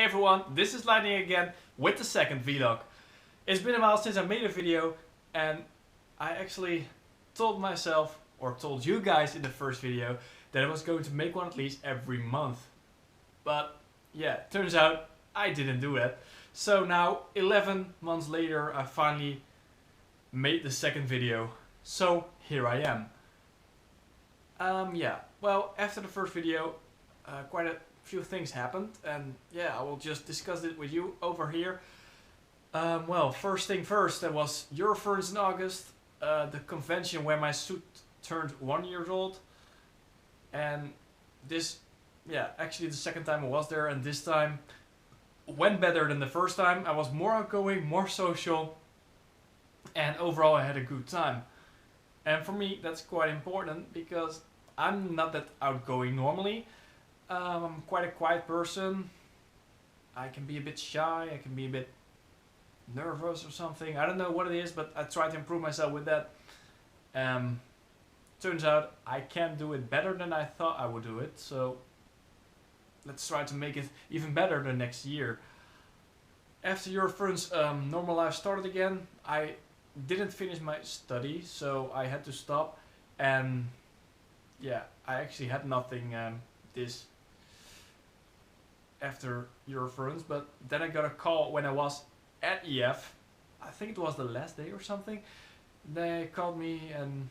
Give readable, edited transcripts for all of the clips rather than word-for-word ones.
everyone, this is Lightning again with the second vlog. It's been a while since I made a video and I actually told myself, or told you guys in the first video, that I was going to make one at least every month. But yeah, turns out I didn't do it. So now, 11 months later, I finally made the second video. So here I am. Yeah, well, after the first video, quite a few things happened, and yeah, I will just discuss it with you over here. Well, first thing first, that was Eurofurence in August, the convention where my suit turned 1 year old, and this, yeah, actually the second time I was there, and this time went better than the first time. I was more outgoing, more social, and overall I had a good time. And for me, that's quite important because I'm not that outgoing normally. I'm quite a quiet person. I can be a bit shy, I can be a bit nervous or something. I don't know what it is, but I try to improve myself with that. Turns out I can do it better than I thought I would do it, so let's try to make it even better the next year. After Eurofurence, normal life started again. I didn't finish my study, so I had to stop, and yeah, I actually had nothing this after Eurofurence, but then I got a call when I was at EF. I think it was the last day or something. They called me and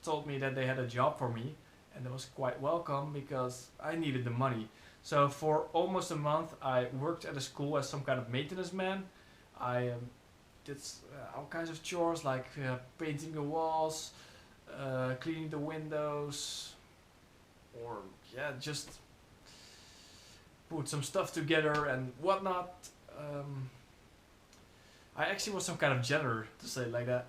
told me that they had a job for me, and that was quite welcome because I needed the money. So for almost a month I worked at a school as some kind of maintenance man. I did all kinds of chores like painting the walls, cleaning the windows, or yeah, just put some stuff together and whatnot. I actually was some kind of janitor, to say it like that,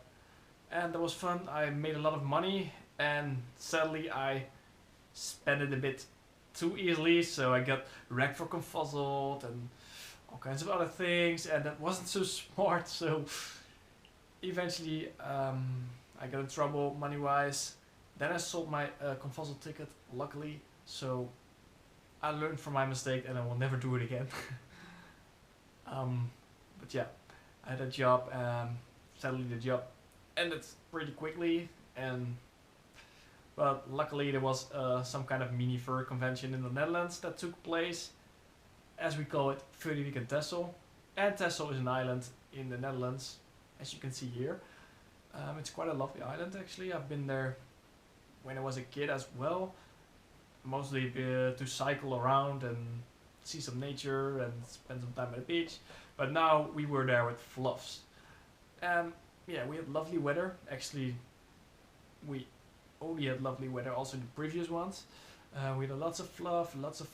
and that was fun. I made a lot of money, and sadly I spent it a bit too easily, so I got wrecked for Confuzzled and all kinds of other things, and that wasn't so smart. So eventually I got in trouble money wise. Then I sold my Confuzzled ticket, luckily, so I learned from my mistake and I will never do it again. But yeah, I had a job, sadly the job ended pretty quickly, but luckily there was some kind of mini fur convention in the Netherlands that took place, as we call it, 30 Week in Texel. And Texel is an island in the Netherlands, as you can see here. It's quite a lovely island actually. I've been there when I was a kid as well, mostly to cycle around and see some nature and spend some time at the beach. But now we were there with Fluffs. Yeah, we had lovely weather. Actually, we only had lovely weather also in the previous ones. We had lots of fluff, lots of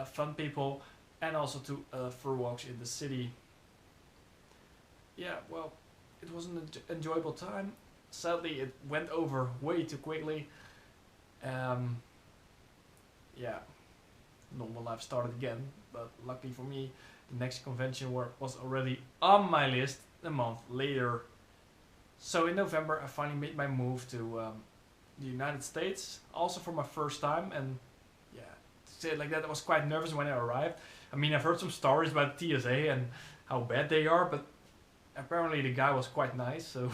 fun people, and also two fur walks in the city. Yeah, well, it was an enjoyable time. Sadly, it went over way too quickly. Yeah, normal life started again, but luckily for me, the next convention was already on my list a month later. So in November I finally made my move to the United States, also for my first time, and yeah, to say it like that, I was quite nervous when I arrived. I mean, I've heard some stories about TSA and how bad they are, but apparently the guy was quite nice, so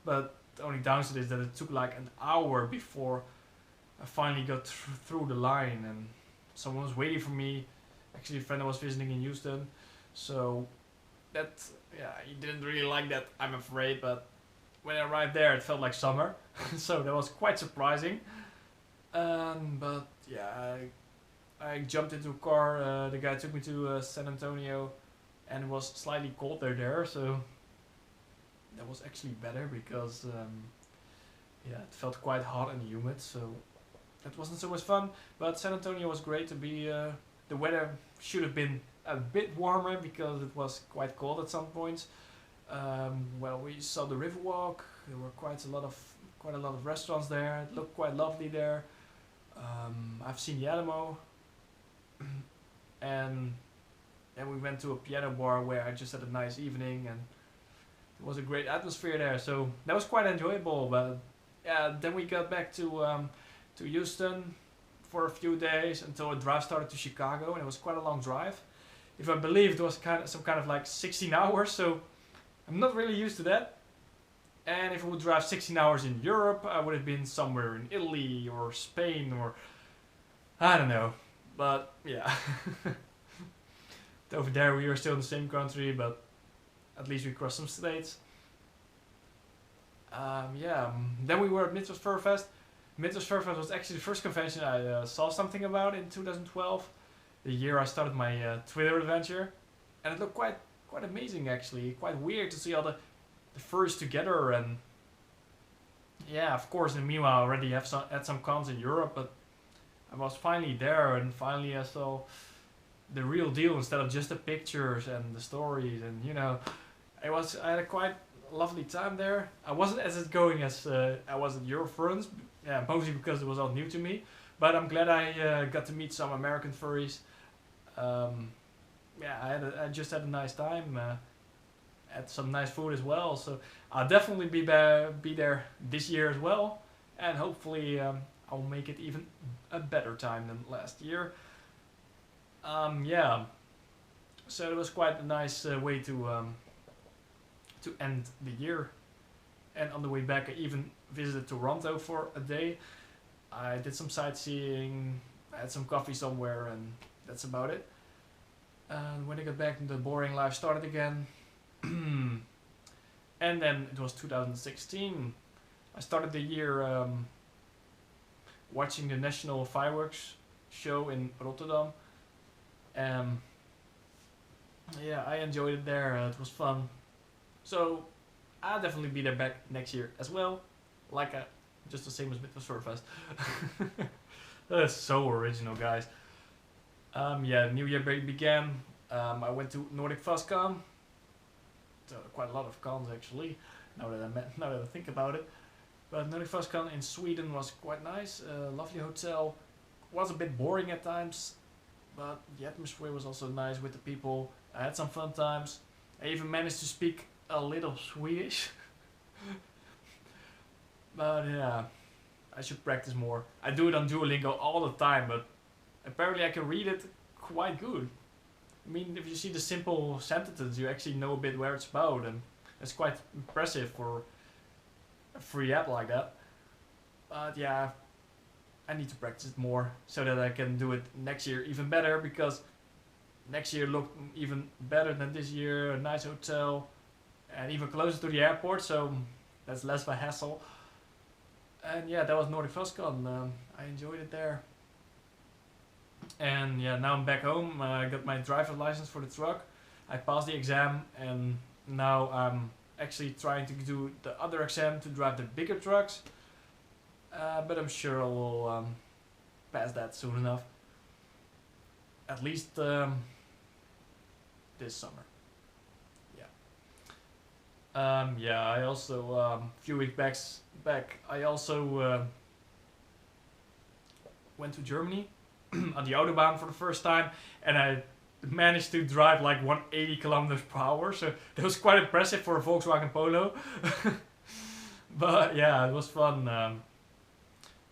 but the only downside is that it took like an hour before I finally got through the line, and someone was waiting for me. Actually, a friend I was visiting in Houston, so that, yeah, he didn't really like that, I'm afraid, but when I arrived there it felt like summer, so that was quite surprising. But yeah, I jumped into a car, the guy took me to San Antonio, and it was slightly colder there, so that was actually better because yeah, it felt quite hot and humid, so that wasn't so much fun. But San Antonio was great to be. The weather should have been a bit warmer because it was quite cold at some points. Well, we saw the Riverwalk. There were quite a lot of restaurants there. It looked quite lovely there. I've seen the Alamo, and then we went to a piano bar where I just had a nice evening, and it was a great atmosphere there. So that was quite enjoyable. But yeah, then we got back to Houston for a few days until a drive started to Chicago, and it was quite a long drive. if I believe it was some kind of like 16 hours, so I'm not really used to that. And if I would drive 16 hours in Europe, I would have been somewhere in Italy or Spain or I don't know. But yeah. Over there we were still in the same country, but at least we crossed some states. Yeah, then we were at Midwest Fur Fest. Midwest Fur Fest was actually the first convention I saw something about in 2012. The year I started my Twitter adventure. And it looked quite amazing actually. Quite weird to see all the furs together, and yeah, of course in the meanwhile I already had some cons in Europe, but I was finally there and finally I saw the real deal instead of just the pictures and the stories, and you know, I had a quite lovely time there. I wasn't as outgoing as I was at Eurofurence, yeah, mostly because it was all new to me, but I'm glad I got to meet some American furries. Yeah, I just had a nice time. Had some nice food as well, so I'll definitely be there this year as well, and hopefully I'll make it even a better time than last year. Yeah, so it was quite a nice way to end the year. And on the way back I even visited Toronto for a day. I did some sightseeing, I had some coffee somewhere, and that's about it. And when I got back, the boring life started again. And then it was 2016. I started the year watching the National Fireworks Show in Rotterdam. Yeah, I enjoyed it there. It was fun. So I'll definitely be there back next year as well. Like just the same as Midwest Fur Fest. That's so original, guys. Yeah, the new year began. I went to Nordic FuzzCon. Quite a lot of cons actually, now that I think about it. But Nordic FuzzCon in Sweden was quite nice. Lovely hotel. Was a bit boring at times, but the atmosphere was also nice with the people. I had some fun times. I even managed to speak a little Swedish. But yeah, I should practice more. I do it on Duolingo all the time, but apparently I can read it quite good. I mean, if you see the simple sentences, you actually know a bit where it's about, and it's quite impressive for a free app like that. But yeah, I need to practice it more so that I can do it next year even better, because next year looked even better than this year. A nice hotel and even closer to the airport, so that's less of a hassle. And yeah, that was Nordic FuzzCon. I enjoyed it there. And yeah, now I'm back home. I got my driver's license for the truck. I passed the exam, and now I'm actually trying to do the other exam to drive the bigger trucks. But I'm sure I will pass that soon enough. At least this summer. Yeah. Yeah, I also a few weeks back I also went to Germany on the Autobahn for the first time, and I managed to drive like 180 kilometers per hour, so that was quite impressive for a Volkswagen Polo. But yeah, it was fun.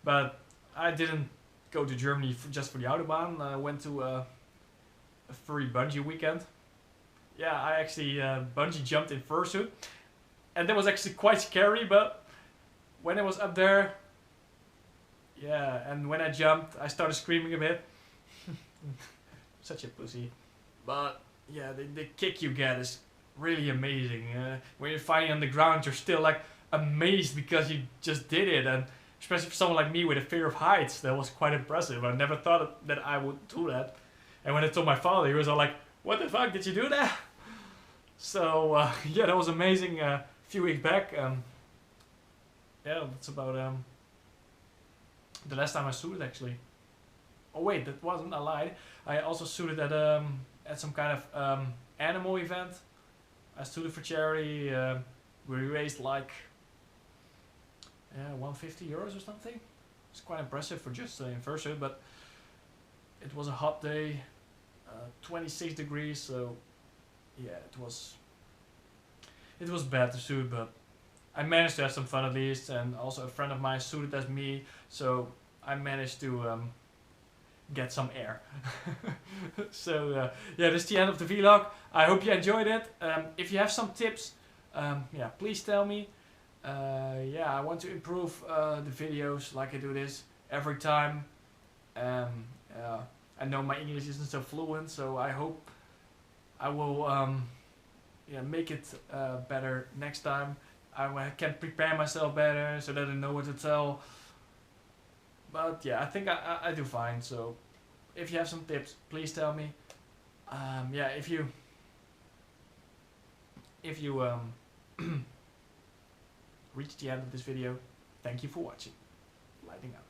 But I didn't go to Germany just for the Autobahn. I went to a furry bungee weekend. Yeah, I actually bungee jumped in fursuit, and that was actually quite scary, but when I was up there, yeah, and when I jumped, I started screaming a bit. Such a pussy. But yeah, the kick you get is really amazing. When you're finally on the ground, you're still like amazed because you just did it, and especially for someone like me with a fear of heights, that was quite impressive. I never thought that I would do that. And when I told my father, he was all like, "What the fuck, did you do that?" So yeah, that was amazing. A few weeks back. Yeah, that's about the last time I suited actually. Oh wait, that wasn't a lie. I also suited at some kind of animal event. I suited for charity. We raised like 150 euros or something. It's quite impressive for just in fursuit, but it was a hot day, 26 degrees. So yeah, it was bad to suit, but I managed to have some fun at least. And also a friend of mine suited as me, so I managed to get some air. So yeah, this is the end of the vlog. I hope you enjoyed it. If you have some tips, yeah, please tell me. Yeah, I want to improve the videos like I do this every time. I know my English isn't so fluent, so I hope I will yeah, make it better next time. I can prepare myself better so that I know what to tell. But yeah, I think I do fine. So if you have some tips, please tell me. Yeah, if you reach the end of this video, thank you for watching. Lighting up.